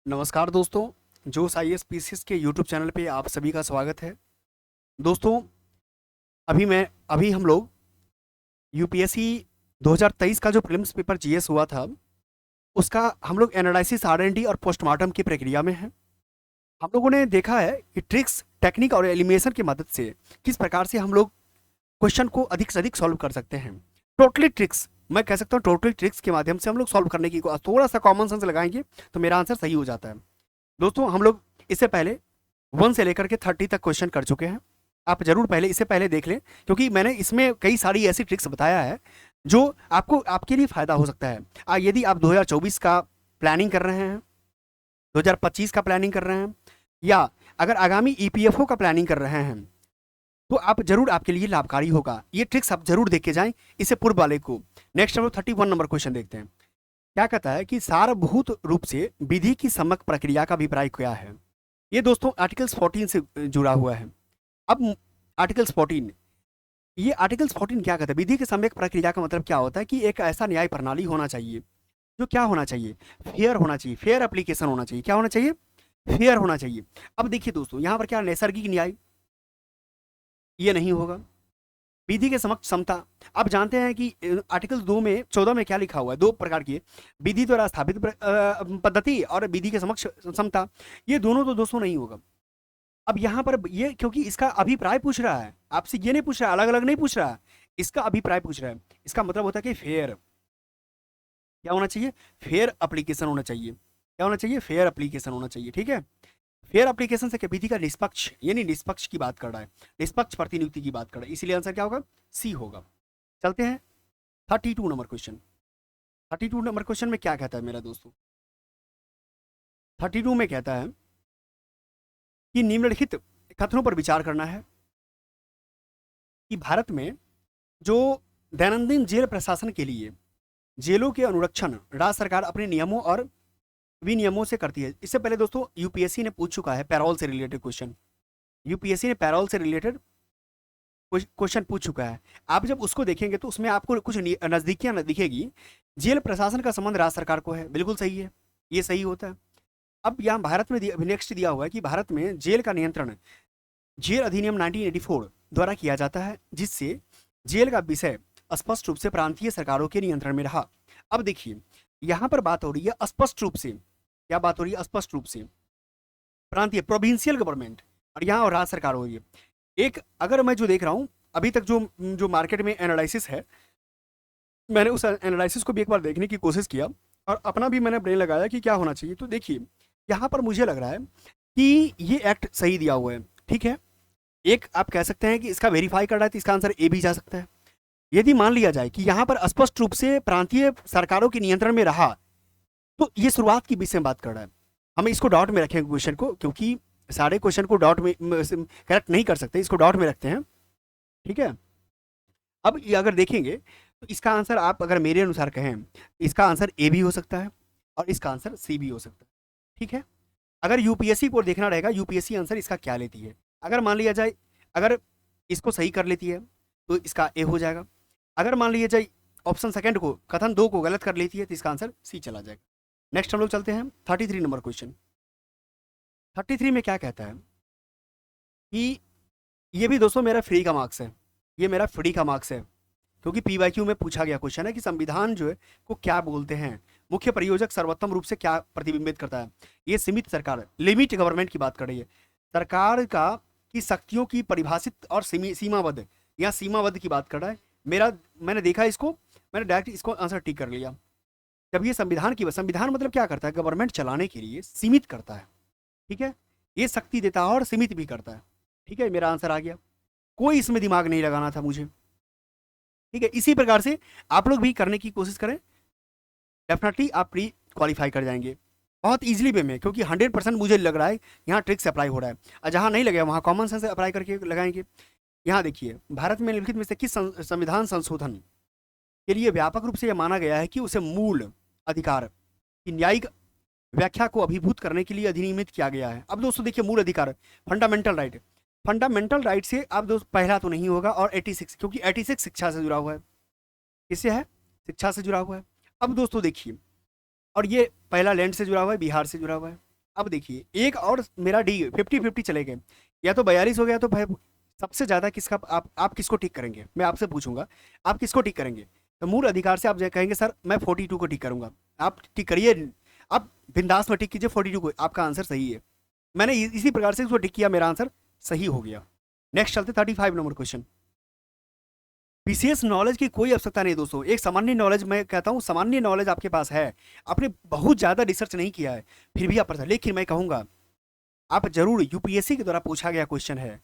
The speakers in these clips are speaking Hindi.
नमस्कार दोस्तों, जोश IAS PCS के यूट्यूब चैनल पे आप सभी का स्वागत है। दोस्तों, अभी हम लोग यूपीएससी 2023 का जो प्रीलिम्स पेपर जीएस हुआ था, उसका हम लोग एनालिसिस आरएनडी और पोस्टमार्टम की प्रक्रिया में हैं। हम लोगों ने देखा है कि ट्रिक्स, टेक्निक और एलिमिनेशन की मदद से किस प्रकार से हम लोग क्वेश्चन को अधिक से अधिक सॉल्व कर सकते हैं। टोटली ट्रिक्स, मैं कह सकता हूँ टोटली ट्रिक्स के माध्यम से हम लोग सॉल्व करने की थोड़ा सा कॉमन सेंस लगाएंगे तो मेरा आंसर सही हो जाता है। दोस्तों, हम लोग इससे पहले 1 से लेकर के 30 तक क्वेश्चन कर चुके हैं। आप जरूर इससे पहले देख लें, क्योंकि मैंने इसमें कई सारी ऐसी ट्रिक्स बताया है जो आपको आपके लिए फायदा हो सकता है। यदि आप 2024 का प्लानिंग कर रहे हैं, 2025 का प्लानिंग कर रहे हैं, या अगर आगामी ईपीएफओ का प्लानिंग कर रहे हैं, तो आप जरूर, आपके लिए लाभकारी होगा। ये ट्रिक्स आप जरूर देख के जाएं इससे पूर्व वाले को। नेक्स्ट हम लोग 31 नंबर क्वेश्चन देखते हैं। क्या कहता है कि सारभूत रूप से विधि की सम्यक प्रक्रिया का अभिप्राय क्या है। ये दोस्तों आर्टिकल्स 14 से जुड़ा हुआ है। अब आर्टिकल्स 14, ये आर्टिकल्स 14 क्या कहता है, विधि की सम्यक प्रक्रिया का मतलब क्या होता है कि एक ऐसा न्याय प्रणाली होना चाहिए जो क्या होना चाहिए, फेयर होना चाहिए, फेयर एप्लीकेशन होना चाहिए। क्या होना चाहिए? फेयर होना चाहिए। अब देखिए दोस्तों, यहाँ पर क्या नैसर्गिक न्याय, ये नहीं होगा। विधि के समक्ष समता, आप जानते हैं कि आर्टिकल 2 में 14 में क्या लिखा हुआ है, दो प्रकार की है, विधि द्वारा स्थापित पद्धति और विधि के समक्ष समता। ये दोनों तो दोस्तों नहीं होगा। अब यहाँ पर ये, क्योंकि इसका अभिप्राय पूछ रहा है आपसे, ये नहीं पूछ रहा है, अलग अलग नहीं पूछ रहा है, इसका अभिप्राय पूछ रहा है। इसका मतलब होता है कि फेयर, क्या होना चाहिए, फेयर एप्लीकेशन होना चाहिए। क्या होना चाहिए? फेयर एप्लीकेशन होना चाहिए। ठीक है, फेयर एप्लीकेशन से क्या, विधि का निष्पक्ष, यानी निष्पक्ष की बात कर रहा है, निष्पक्ष प्रतिनियुक्ति की बात कर रहा है, इसीलिए आंसर क्या होगा? सी होगा। चलते हैं 32 नंबर क्वेश्चन। 32 नंबर क्वेश्चन में क्या कहता है मेरा दोस्तों, 32 में कहता है कि निम्नलिखित कथनों पर विचार करना है कि भारत में जो दैनंदिन जेल प्रशासन के लिए जेलों के अनुरक्षण राज्य सरकार अपने नियमों और विनियमों से करती है। इससे पहले दोस्तों यूपीएससी ने पूछ चुका है पैरोल से रिलेटेड क्वेश्चन, यूपीएससी ने पैरोल से रिलेटेड क्वेश्चन पूछ चुका है। आप जब उसको देखेंगे तो उसमें आपको कुछ नजदीकियां दिखेगी। जेल प्रशासन का संबंध राज्य सरकार को है, बिल्कुल सही है, ये सही होता है। अब यहाँ भारत में नेक्स्ट दिया हुआ है कि भारत में जेल का नियंत्रण जेल अधिनियम 1984 द्वारा किया जाता है, जिससे जेल का विषय स्पष्ट रूप से प्रांतीय सरकारों के नियंत्रण में रहा। अब देखिए, यहाँ पर बात हो रही है स्पष्ट रूप से, क्या बात हो रही है? स्पष्ट रूप से प्रांतीय, प्रोविंशियल गवर्नमेंट, और यहाँ और राज्य सरकार हो रही है। एक, अगर मैं जो देख रहा हूँ अभी तक, जो जो मार्केट में एनालिसिस है, मैंने उस एनालिसिस को भी एक बार देखने की कोशिश किया और अपना भी मैंने ब्रेन लगाया कि क्या होना चाहिए। तो देखिए, यहाँ पर मुझे लग रहा है कि ये एक्ट सही दिया हुआ है। ठीक है, एक आप कह सकते हैं कि इसका वेरीफाई कर रहा है, तो इसका आंसर ए भी जा सकता है। यदि मान लिया जाए कि यहाँ पर स्पष्ट रूप से प्रांतीय सरकारों के नियंत्रण में रहा, तो ये शुरुआत की विषय में बात कर रहा है। हम इसको डॉट में रखेंगे क्वेश्चन को, क्योंकि सारे क्वेश्चन को डॉट में करेक्ट नहीं कर सकते, इसको डॉट में रखते हैं। ठीक है, अब ये अगर देखेंगे तो इसका आंसर, आप अगर मेरे अनुसार कहें, इसका आंसर ए भी हो सकता है और इसका आंसर सी भी हो सकता है। ठीक है, अगर यूपीएससी को देखना रहेगा यूपीएससी आंसर इसका क्या लेती है। अगर मान लिया जाए, अगर इसको सही कर लेती है तो इसका ए हो जाएगा। अगर मान लिया जाए ऑप्शन सेकंड को, कथन 2 को गलत कर लेती है, तो इसका आंसर सी चला जाएगा। नेक्स्ट हम लोग चलते हैं 33 नंबर क्वेश्चन। 33 में क्या कहता है कि, ये भी दोस्तों मेरा फ्री का मार्क्स है, ये मेरा फ्री का मार्क्स है, क्योंकि पीवाईक्यू में पूछा गया क्वेश्चन है कि संविधान जो है को क्या बोलते हैं, मुख्य प्रयोजक सर्वोत्तम रूप से क्या प्रतिबिंबित करता है। ये सीमित सरकार, लिमिट गवर्नमेंट की बात कर रही है, सरकार का की शक्तियों की परिभाषित और सीमाबद्ध, या सीमाबद्ध की बात कर रहा है। मैंने देखा इसको, मैंने डायरेक्ट इसको आंसर टिक कर लिया। जब ये संविधान की, संविधान मतलब क्या करता है, गवर्नमेंट चलाने के लिए सीमित करता है। ठीक है, ये शक्ति देता है और सीमित भी करता है। ठीक है, मेरा आंसर आ गया, कोई इसमें दिमाग नहीं लगाना था मुझे। ठीक है, इसी प्रकार से आप लोग भी करने की कोशिश करें, डेफिनेटली आप प्री क्वालिफाई कर जाएंगे बहुत इजीली वे में, क्योंकि 100% मुझे लग रहा है यहाँ ट्रिक्स अप्लाई हो रहा है, और जहाँ नहीं लगे वहाँ कॉमन सेंस अप्लाई करके लगाएंगे। यहाँ देखिए, भारत में निम्नलिखित में से किस संविधान संशोधन के लिए व्यापक रूप से यह माना गया है कि उसे मूल अधिकार की न्यायिक व्याख्या को अभिभूत करने के लिए अधिनियमित किया गया है। अब दोस्तों देखिए, मूल अधिकार, फंडामेंटल राइट, फंडामेंटल राइट से अब दोस्त पहला तो नहीं होगा, और 86, क्योंकि 86 शिक्षा से जुड़ा हुआ है। किससे है? शिक्षा से जुड़ा हुआ है। अब दोस्तों देखिए, और ये पहला लैंड से जुड़ा हुआ है, बिहार से जुड़ा हुआ है। अब देखिए एक और मेरा डी 50-50 चले गए, या तो 42 हो गया, तो भाई सबसे ज्यादा किसका आप किसको टिक करेंगे, मैं आपसे पूछूंगा, आप किसको टिक करेंगे? तो मूल अधिकार से आप कहेंगे सर मैं 42 को टिक करूंगा। आप टिक करिए, आप बिंदास में टिक कीजिए 42 को, आपका आंसर सही है। मैंने इसी प्रकार से उसको टिक किया, मेरा आंसर सही हो गया। नेक्स्ट चलते 35 नंबर क्वेश्चन। विशेष नॉलेज की कोई आवश्यकता नहीं दोस्तों, एक सामान्य नॉलेज, मैं कहता हूं सामान्य नॉलेज आपके पास है, आपने बहुत ज्यादा रिसर्च नहीं किया है फिर भी आप पढ़ते, लेकिन मैं कहूंगा आप जरूर, यूपीएससी के द्वारा पूछा गया क्वेश्चन है,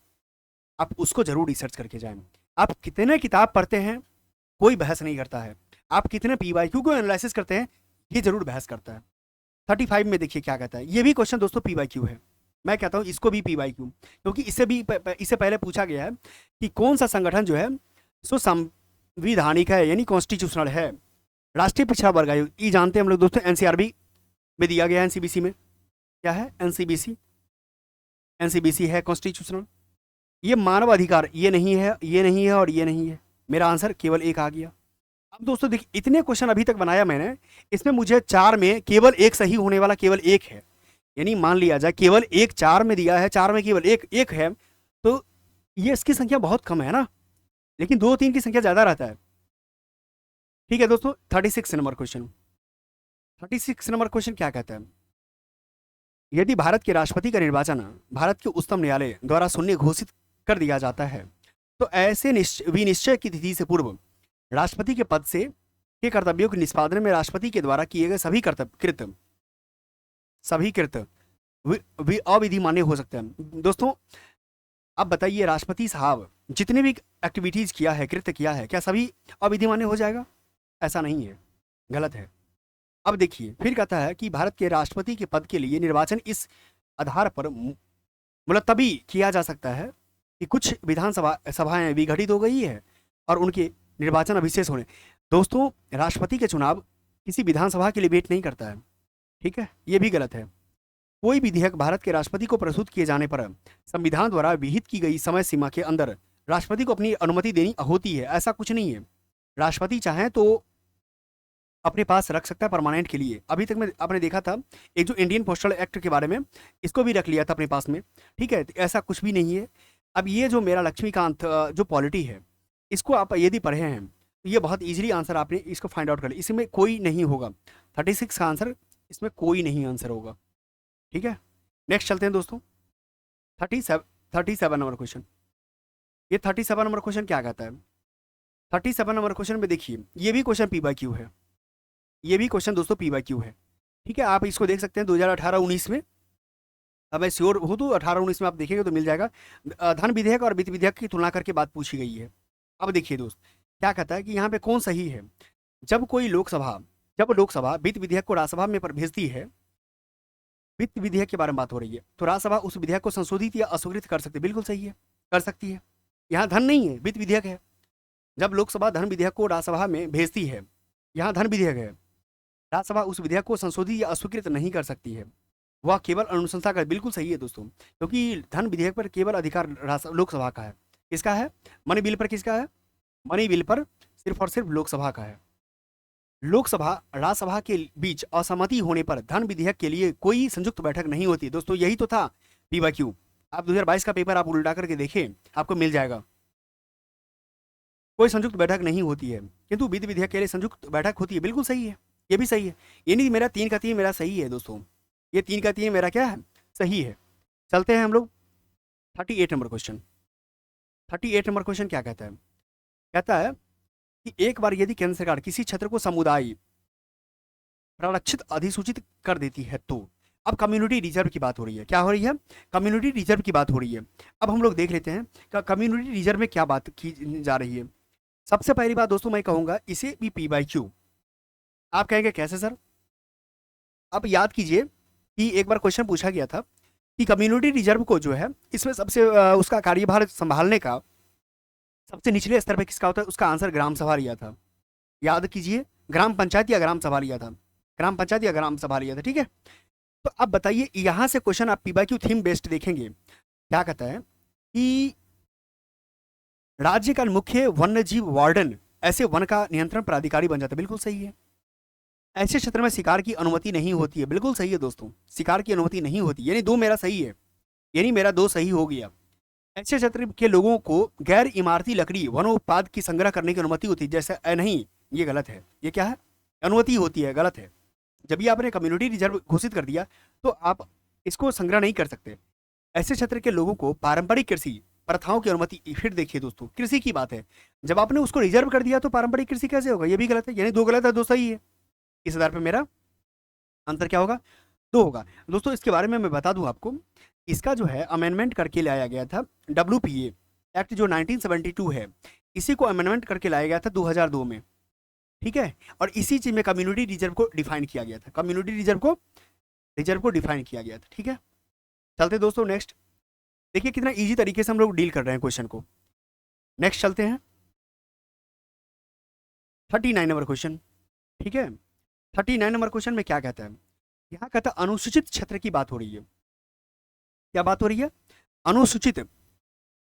आप उसको जरूर रिसर्च करके जाएं। आप कितने किताब पढ़ते हैं कोई बहस नहीं करता है, आप कितने पीवाईक्यू को एनालिसिस करते हैं ये जरूर बहस करता है। 35 में देखिए क्या कहता है, ये भी क्वेश्चन दोस्तों पीवाईक्यू है, मैं कहता हूं इसको भी पीवाईक्यू, क्योंकि इससे पहले पूछा गया है कि कौन सा संगठन जो है सो संविधानिक है, यानी कॉन्स्टिट्यूशनल है, राष्ट्रीय पिछड़ा वर्ग आयोग, ये जानते हैं हम लोग दोस्तों, एनसीआरबी में दिया गया है, एनसीबीसी में क्या है, एनसीबीसी, एनसीबीसी है कॉन्स्टिट्यूशनल। ये मानव अधिकार, ये नहीं है, ये नहीं है और ये नहीं है, मेरा आंसर केवल एक आ गया। अब दोस्तों देखिए इतने क्वेश्चन अभी तक बनाया मैंने, इसमें मुझे चार में केवल एक सही होने वाला केवल एक है, यानी मान लिया जाए केवल एक, चार में दिया है, चार में केवल एक एक है, तो ये इसकी संख्या बहुत कम है ना, लेकिन दो तीन की संख्या ज्यादा रहता है। ठीक है दोस्तों, 36 नंबर क्वेश्चन। 36 नंबर क्वेश्चन क्या कहता है, यदि भारत के राष्ट्रपति का निर्वाचन भारत के उच्चतम न्यायालय द्वारा शून्य घोषित कर दिया जाता है, तो ऐसे विनिश्चय की तिथि से पूर्व राष्ट्रपति के पद से के कर्तव्यों के निष्पादन में राष्ट्रपति के द्वारा किए गए सभी कृत अविधि मान्य हो सकते हैं। दोस्तों अब बताइए, राष्ट्रपति साहब जितने भी एक्टिविटीज किया है, कृत्य किया है, क्या सभी अविधि मान्य हो जाएगा? ऐसा नहीं है, गलत है। अब देखिए फिर कहता है कि भारत के राष्ट्रपति के पद के लिए निर्वाचन इस आधार पर मुलतवी किया जा सकता है कि कुछ विधानसभा सभाएं विघटित हो गई है और उनके निर्वाचन अभिशेष होने। दोस्तों राष्ट्रपति के चुनाव किसी विधानसभा के लिए वेट नहीं करता है, ठीक है, ये भी गलत है। कोई विधेयक भारत के राष्ट्रपति को प्रस्तुत किए जाने पर संविधान द्वारा विहित की गई समय सीमा के अंदर राष्ट्रपति को अपनी अनुमति देनी होती है, ऐसा कुछ नहीं है। राष्ट्रपति चाहे तो अपने पास रख सकता है परमानेंट के लिए। अभी तक में आपने देखा था एक जो इंडियन पोस्टल एक्ट के बारे में, इसको भी रख लिया था अपने पास में, ठीक है, तो ऐसा कुछ भी नहीं है। अब ये जो मेरा लक्ष्मीकांत जो पॉलिटी है, इसको आप यदि पढ़े हैं तो ये बहुत इजीली आंसर आपने इसको फाइंड आउट कर लिया, इसमें कोई नहीं होगा, 36 का आंसर इसमें कोई नहीं आंसर होगा। ठीक है, नेक्स्ट चलते हैं दोस्तों, 37 नंबर क्वेश्चन। ये 37 नंबर क्वेश्चन क्या कहता है, 37 नंबर क्वेश्चन में देखिए ये भी क्वेश्चन पी बाई क्यू है, ये भी क्वेश्चन दोस्तों पी बाई क्यू है। ठीक है, आप इसको देख सकते हैं 2018-19 में, अब मैं श्योर हूँ तो 18-19 में आप देखेंगे तो मिल जाएगा। धन विधेयक और वित्त विधेयक की तुलना करके बात पूछी गई है। अब देखिए दोस्त क्या कहता है कि यहाँ पे कौन सही है, जब लोकसभा वित्त विधेयक को राज्यसभा में पर भेजती है, वित्त विधेयक के बारे में बात हो रही है, तो राज्यसभा उस विधेयक को संशोधित या अस्वीकृत कर सकती है, बिल्कुल सही है, कर सकती है। यहाँ धन नहीं है, वित्त विधेयक है। जब लोकसभा धन विधेयक को राज्यसभा में भेजती है, यहाँ धन विधेयक है, राज्यसभा उस विधेयक को संशोधित या अस्वीकृत नहीं कर सकती है, वह केवल अनुशंसा का, बिल्कुल सही है दोस्तों, क्योंकि धन विधेयक पर केवल अधिकार लोकसभा का है। किसका है? मनी बिल पर किसका है? मनी बिल पर सिर्फ और सिर्फ लोकसभा का है। लोकसभा राज्यसभा के बीच असहमति होने पर धन विधेयक के लिए कोई संयुक्त बैठक नहीं होती। दोस्तों यही तो था पीवाईक्यू, आप 2022 का पेपर आप उल्टा करके देखें आपको मिल जाएगा, कोई संयुक्त बैठक नहीं होती है, किंतु वित्त विधेयक के लिए संयुक्त बैठक होती है, बिल्कुल सही है, ये भी सही है। ये नहीं मेरा 3 का 3 मेरा सही है दोस्तों, ये 3 का 3 मेरा क्या है, सही है। चलते हैं हम लोग 38 नंबर क्वेश्चन। 38 नंबर क्वेश्चन क्या कहता है, कहता है कि एक बार यदि केंद्र सरकार किसी क्षेत्र को समुदाय संरक्षित अधिसूचित कर देती है तो, अब कम्युनिटी रिजर्व की बात हो रही है, क्या हो रही है, कम्युनिटी रिजर्व की बात हो रही है। अब हम लोग देख लेते हैं कि कम्युनिटी रिजर्व में क्या बात की जा रही है। सबसे पहली बात दोस्तों मैं कहूंगा इसे भी पी बाई क्यू। आप कहेंगे कैसे सर? अब याद कीजिए कि एक बार क्वेश्चन पूछा गया था कि कम्युनिटी रिजर्व को जो है इसमें सबसे उसका कार्यभार संभालने का सबसे निचले स्तर पे किसका होता है, उसका आंसर ग्राम सभा लिया था। याद कीजिए, ग्राम पंचायत या ग्राम सभा लिया था, ग्राम पंचायत या ग्राम सभा लिया था। ठीक है, तो अब बताइए यहां से क्वेश्चन आप P by Q theme based देखेंगे, क्या कहता है कि राज्य का मुख्य वन्य जीव वार्डन ऐसे वन का नियंत्रण प्राधिकारी बन जाता है, बिल्कुल सही है। ऐसे क्षेत्र में शिकार की अनुमति नहीं होती है। बिल्कुल सही है दोस्तों, शिकार की अनुमति नहीं होती, यानी दो मेरा सही है, यानी मेरा दो सही हो गया। ऐसे क्षेत्र के लोगों को गैर इमारती लकड़ी वनोत्पाद की संग्रह करने की अनुमति होती है, जैसे नहीं, ये गलत है। ये क्या है? अनुमति होती है, गलत है। जब भी आपने कम्युनिटी रिजर्व घोषित कर दिया तो आप इसको संग्रह नहीं कर सकते। ऐसे क्षेत्र के लोगों को पारंपरिक कृषि प्रथाओं की अनुमति, फिर देखिए दोस्तों, कृषि की बात है, जब आपने उसको रिजर्व कर दिया तो पारंपरिक कृषि कैसे होगा? ये भी गलत है, यानी दो गलत है दो सही है। इस आधार पर मेरा आंसर क्या होगा? दो होगा। दोस्तों इसके बारे में मैं बता दूं आपको, इसका जो है अमेंडमेंट करके लाया गया था, WPA एक्ट जो 1972 है, इसी को अमेंडमेंट करके लाया गया था 2002 में, ठीक है। और इसी चीज में कम्युनिटी रिजर्व को डिफाइन किया गया था, कम्युनिटी रिजर्व को डिफाइन किया गया था, ठीक है। चलते दोस्तों नेक्स्ट, देखिए कितना इजी तरीके से हम लोग डील कर रहे हैं क्वेश्चन को। नेक्स्ट चलते हैं 39 नंबर क्वेश्चन, ठीक है। 39 नंबर क्वेश्चन में क्या कहता है? यहाँ कहता है अनुसूचित क्षेत्र की बात हो रही है। क्या बात हो रही है? अनुसूचित,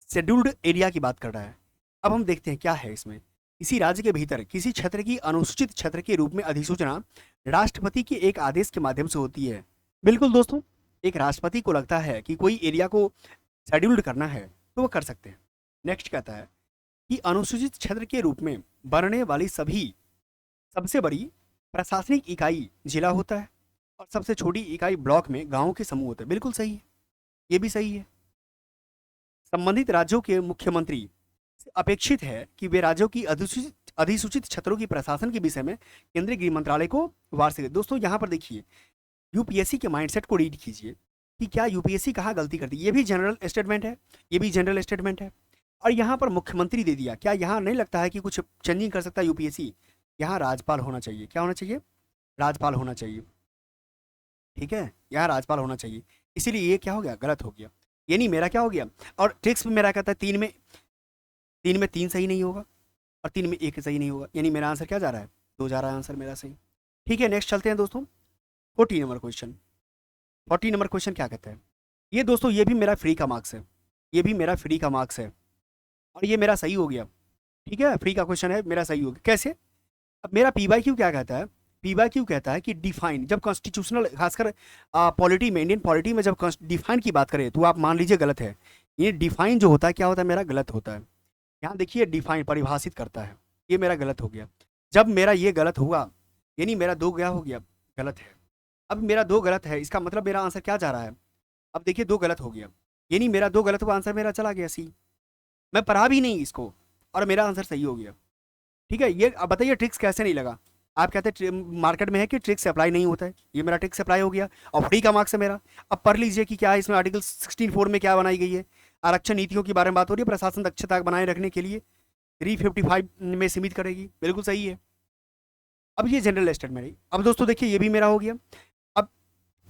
शेड्यूल्ड एरिया की बात कर रहा है। अब हम देखते हैं क्या है इसमें। किसी राज्य के भीतर किसी क्षेत्र की अनुसूचित क्षेत्र के रूप में अधिसूचना राष्ट्रपति के एक आदेश के माध्यम से होती है। बिल्कुल दोस्तों, एक राष्ट्रपति को लगता है कि कोई एरिया को शेड्यूल्ड करना है तो वो कर सकते हैं। नेक्स्ट कहता है कि अनुसूचित क्षेत्र के रूप में बनने वाली सबसे बड़ी प्रशासनिक इकाई जिला होता है और सबसे छोटी इकाई ब्लॉक में गांवों के समूह होते हैं। बिल्कुल सही है, ये भी सही है। संबंधित राज्यों के मुख्यमंत्री से अपेक्षित है कि वे राज्यों की अधिसूचित क्षेत्रों की प्रशासन के विषय में केंद्रीय गृह मंत्रालय को वार्षिक। दोस्तों यहाँ पर देखिए, यूपीएससी के माइंडसेट को रीड कीजिए कि क्या यूपीएससी कहाँ गलती करती है। ये भी जनरल स्टेटमेंट है, ये भी जनरल स्टेटमेंट है, और यहाँ पर मुख्यमंत्री दे दिया। क्या यहाँ नहीं लगता है कि कुछ चेंजिंग कर सकता है यूपीएससी? यहाँ राजपाल होना चाहिए। क्या होना चाहिए? राजपाल होना चाहिए, ठीक है, यहाँ राजपाल होना चाहिए। इसीलिए ये क्या हो गया? गलत हो गया, यानी मेरा क्या हो गया? और ट्रिक्स में मेरा कहता है तीन में तीन सही नहीं होगा और तीन में एक सही नहीं होगा, यानी मेरा आंसर क्या जा रहा है? दो जा रहा है आंसर मेरा सही, ठीक है। नेक्स्ट चलते हैं दोस्तों 40 नंबर क्वेश्चन। 40 नंबर क्वेश्चन क्या कहता है? ये दोस्तों ये भी मेरा फ्री का मार्क्स है, ये भी मेरा फ्री का मार्क्स है, और ये मेरा सही हो गया, ठीक है। फ्री का क्वेश्चन है, मेरा सही हो गया। कैसे? अब मेरा PYQ क्या कहता है? PYQ कहता है कि डिफाइन, जब कॉन्स्टिट्यूशनल खासकर पॉलिटी में, इंडियन पॉलिटी में जब डिफाइन की बात करें तो आप मान लीजिए गलत है। ये डिफाइन जो होता है क्या होता है? मेरा गलत होता है। यहाँ देखिए डिफाइन परिभाषित करता है, ये मेरा गलत हो गया। जब मेरा ये गलत हुआ यानी मेरा दो गया हो गया, गलत है। अब मेरा दो गलत है, इसका मतलब मेरा आंसर क्या जा रहा है? अब देखिए दो गलत हो गया, यानी मेरा दो गलत हुआ, आंसर मेरा चला गया सी। मैं पढ़ा भी नहीं इसको और मेरा आंसर सही हो गया, ठीक है। ये अब बताइए ट्रिक्स कैसे नहीं लगा? आप कहते हैं मार्केट में है कि ट्रिक्स अप्लाई नहीं होता है, ये मेरा ट्रिक्स अप्लाई हो गया और फ्री का मार्क्स है मेरा। अब पढ़ लीजिए कि क्या है इसमें, आर्टिकल 16(4) में क्या बनाई गई है। आरक्षण नीतियों के बारे में बात हो रही है, प्रशासन दक्षता बनाए रखने के लिए 355 में सीमित करेगी, बिल्कुल सही है। अब ये जनरल स्टेटमेंट है। अब दोस्तों देखिए ये भी मेरा हो गया। अब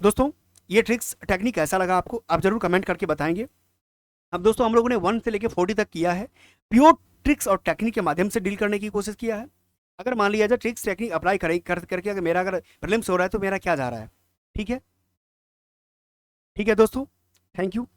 दोस्तों ये ट्रिक्स टेक्निक कैसा लगा आपको, आप जरूर कमेंट करके बताएंगे। अब दोस्तों हम लोगों ने 1 से लेकर 40 तक किया है, प्योर ट्रिक्स और टेक्निक के माध्यम से डील करने की कोशिश किया है। अगर मान लिया जाए ट्रिक्स टेक्निक अप्लाई करके अगर मेरा अगर प्रीलिम्स हो रहा है तो मेरा क्या जा रहा है, ठीक है, ठीक है दोस्तों, थैंक यू।